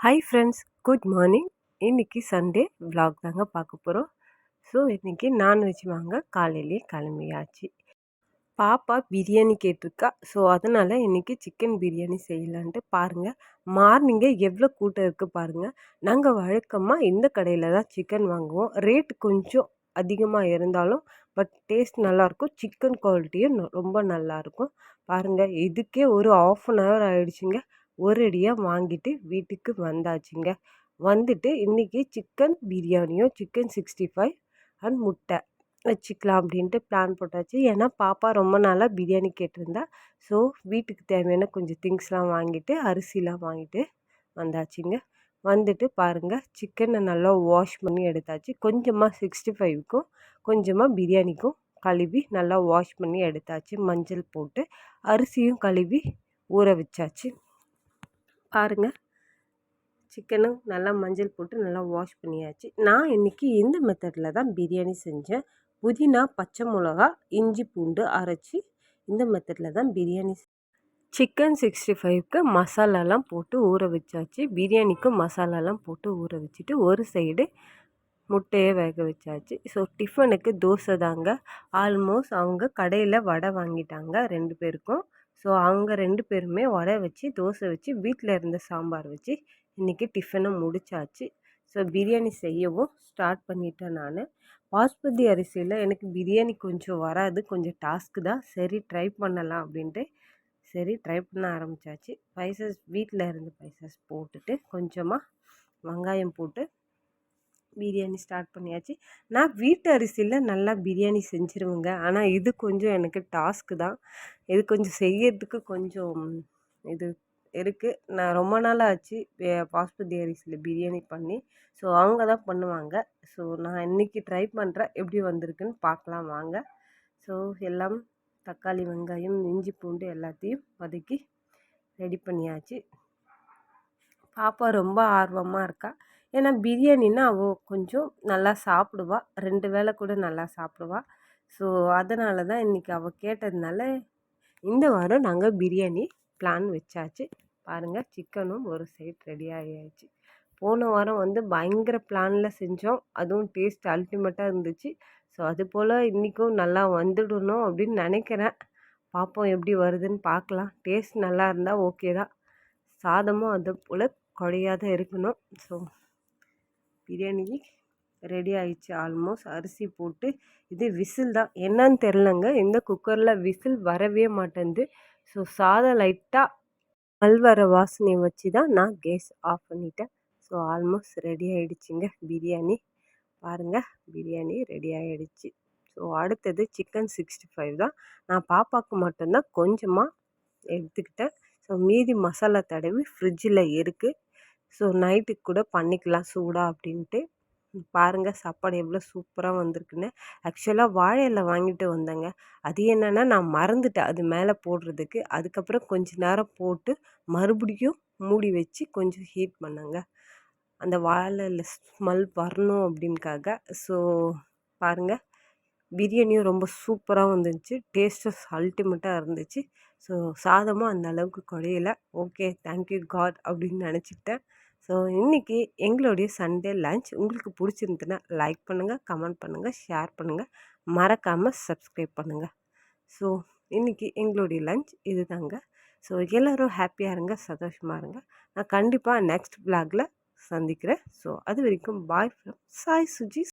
Hi friends, good morning. இன்றைக்கி Sunday vlog தாங்க பார்க்க போகிறோம். ஸோ இன்றைக்கி நான்வெஜ் வாங்க காலையிலேயே கிளம்பியாச்சு. பாப்பா பிரியாணி கேட்டிருக்கா. ஸோ அதனால் இன்றைக்கி சிக்கன் பிரியாணி செய்யலான்ட்டு பாருங்கள். மார்னிங்கே எவ்வளோ கூட்டம் இருக்குது பாருங்கள். நாங்கள் வழக்கமாக இந்த கடையில் தான் சிக்கன் வாங்குவோம். ரேட் கொஞ்சம் அதிகமாக இருந்தாலும் பட் டேஸ்ட் நல்லாயிருக்கும். சிக்கன் குவாலிட்டியும் ரொம்ப நல்லாயிருக்கும். பாருங்கள், இதுக்கே ஒரு ஆஃப் அன் ஹவர் ஆகிடுச்சிங்க. ஒரேடியாக வாங்கிட்டு வீட்டுக்கு வந்தாச்சுங்க. வந்துட்டு இன்றைக்கி சிக்கன் பிரியாணியும் சிக்கன் 65 அண்ட் முட்டை வச்சுக்கலாம் அப்படின்ட்டு பிளான் போட்டாச்சு. ஏன்னா பாப்பா ரொம்ப நாளாக பிரியாணி கேட்டிருந்தா. ஸோ வீட்டுக்கு தேவையான கொஞ்சம் திங்ஸ்லாம் வாங்கிட்டு அரிசிலாம் வாங்கிட்டு வந்தாச்சுங்க. வந்துட்டு பாருங்கள், சிக்கனை நல்லா வாஷ் பண்ணி எடுத்தாச்சு. கொஞ்சமாக 65க்கும் கொஞ்சமாக பிரியாணிக்கும் கழுவி நல்லா வாஷ் பண்ணி எடுத்தாச்சு. மஞ்சள் போட்டு அரிசியும் கழுவி ஊற வச்சாச்சு. பாருங்கள், சிக்கனும் நல்லா மஞ்சள் போட்டு நல்லா வாஷ் பண்ணியாச்சு. நான் இன்றைக்கி இந்த மெத்தடில் தான் பிரியாணி செஞ்சேன். புதினா, பச்சை மிளகா, இஞ்சி பூண்டு அரைச்சி இந்த மெத்தடில் தான் பிரியாணி. சிக்கன் 65க்கு மசாலாலாம் போட்டு ஊற வச்சாச்சு. பிரியாணிக்கு மசாலாலாம் போட்டு ஊற வச்சுட்டு ஒரு சைடு முட்டையை வேக வச்சாச்சு. ஸோ டிஃபனுக்கு தோசை தாங்க. ஆல்மோஸ்ட் அவங்க கடையில் வடை வாங்கிட்டாங்க 2 பேருக்கும். ஸோ அவங்க 2 பேருமே வடை வச்சு தோசை வச்சு வீட்டில் இருந்த சாம்பார் வச்சு இன்றைக்கி டிஃபனை முடிச்சாச்சு. ஸோ பிரியாணி செய்யவும் ஸ்டார்ட் பண்ணிட்டேன் நான். பாஸ்மதி அரிசியில் எனக்கு பிரியாணி கொஞ்சம் வராது, கொஞ்சம் டாஸ்க்கு தான். சரி ட்ரை பண்ணலாம் அப்படின்ட்டு சரி ட்ரை பண்ண ஆரம்பித்தாச்சு. ஸ்பைசஸ் வீட்டில் இருந்த ஸ்பைசஸ் போட்டுட்டு கொஞ்சமாக வெங்காயம் போட்டு பிரியாணி ஸ்டார்ட் பண்ணியாச்சு. நான் வீட்டு அரிசியில் நல்லா பிரியாணி செஞ்சுருவேங்க. ஆனால் இது கொஞ்சம் எனக்கு டாஸ்க்கு தான். இது கொஞ்சம் செய்யறதுக்கு கொஞ்சம் இது இருக்குது. நான் ரொம்ப நாள் ஆச்சு பாஸ்மதி அரிசியில் பிரியாணி பண்ணி. ஸோ அவங்க தான் பண்ணுவாங்க. ஸோ நான் இன்றைக்கி ட்ரை பண்ணுறேன், எப்படி வந்திருக்குன்னு பார்க்கலாம் வாங்க. ஸோ எல்லாம் தக்காளி, வெங்காயம், இஞ்சி பூண்டு எல்லாத்தையும் வதக்கி ரெடி பண்ணியாச்சு. பாப்பா ரொம்ப ஆர்வமாக இருக்கா. ஏன்னா பிரியாணின்னா அவள் கொஞ்சம் நல்லா சாப்பிடுவா, 2 வேளை கூட நல்லா சாப்பிடுவா. ஸோ அதனால தான் இன்றைக்கி அவள் கேட்டதுனால இந்த வாரம் நாங்கள் பிரியாணி பிளான் வச்சாச்சு. பாருங்கள், சிக்கனும் ஒரு சைட் ரெடி ஆகியாச்சு. போன வாரம் பயங்கர பிளானில் செஞ்சோம். அதுவும் டேஸ்ட் அல்டிமேட்டாக இருந்துச்சு. ஸோ அதுபோல் இன்றைக்கும் நல்லா வந்துடணும் அப்படின்னு நினைக்கிறேன். பார்ப்போம் எப்படி வருதுன்னு பார்க்கலாம். டேஸ்ட் நல்லா இருந்தால் ஓகே தான். சாதமும் அது போல் குழையாத இருக்கணும். ஸோ பிரியாணி ரெடி ஆயிடுச்சு ஆல்மோஸ்ட். அரிசி போட்டு இது விசில் தான் என்னன்னு தெரிலங்க. இந்த குக்கரில் விசில் வரவே மாட்டேங்குது. ஸோ சாதம் லைட்டாக வர வாசனை வச்சு தான் நான் கேஸ் ஆஃப் பண்ணிட்டேன். ஸோ ஆல்மோஸ்ட் ரெடி ஆகிடுச்சிங்க பிரியாணி. பாருங்கள், பிரியாணி ரெடி ஆகிடுச்சு. ஸோ அடுத்தது சிக்கன் 65 தான். நான் பாப்பாவுக்கு மட்டும்தான் கொஞ்சமாக எடுத்துக்கிட்டேன். ஸோ மீதி மசாலா தடவி ஃப்ரிட்ஜில் இருக்குது. ஸோ நைட்டுக்கு கூட பண்ணிக்கலாம் சூடாக அப்படின்ட்டு. பாருங்கள், சாப்பாடு எவ்வளோ சூப்பராக வந்திருக்குன்னு. ஆக்சுவலாக வாழை இலை வாங்கிட்டு வந்தேங்க. அது என்னென்னா நான் மறந்துட்டேன் அது மேலே போடுறதுக்கு. அதுக்கப்புறம் கொஞ்ச நேரம் போட்டு மறுபடியும் மூடி வச்சு கொஞ்சம் ஹீட் பண்ணேங்க, அந்த வாழை இலை ஸ்மெல் வரணும் அப்படின்காக. ஸோ பாருங்கள், பிரியாணியும் ரொம்ப சூப்பராக வந்துருந்துச்சு. டேஸ்ட்டும் அல்டிமேட்டாக இருந்துச்சு. ஸோ சாதமும் அந்த அளவுக்கு குறையலை. ஓகே, தேங்க்யூ காட் அப்படின்னு நினச்சிக்கிட்டேன். ஸோ இன்றைக்கி எங்களுடைய சண்டே லன்ச் உங்களுக்கு பிடிச்சிருந்துன்னா லைக் பண்ணுங்கள், கமெண்ட் பண்ணுங்கள், ஷேர் பண்ணுங்கள், மறக்காமல் சப்ஸ்கிரைப் பண்ணுங்கள். ஸோ இன்றைக்கி எங்களுடைய லன்ச் இது தாங்க. ஸோ எல்லோரும் ஹாப்பியாக இருங்க, சந்தோஷமாக இருங்க. நான் கண்டிப்பாக நெக்ஸ்ட் vlogல சந்திக்கிறேன். ஸோ அது வரைக்கும் பாய் ஃப்ரம் சாய் சுஜி.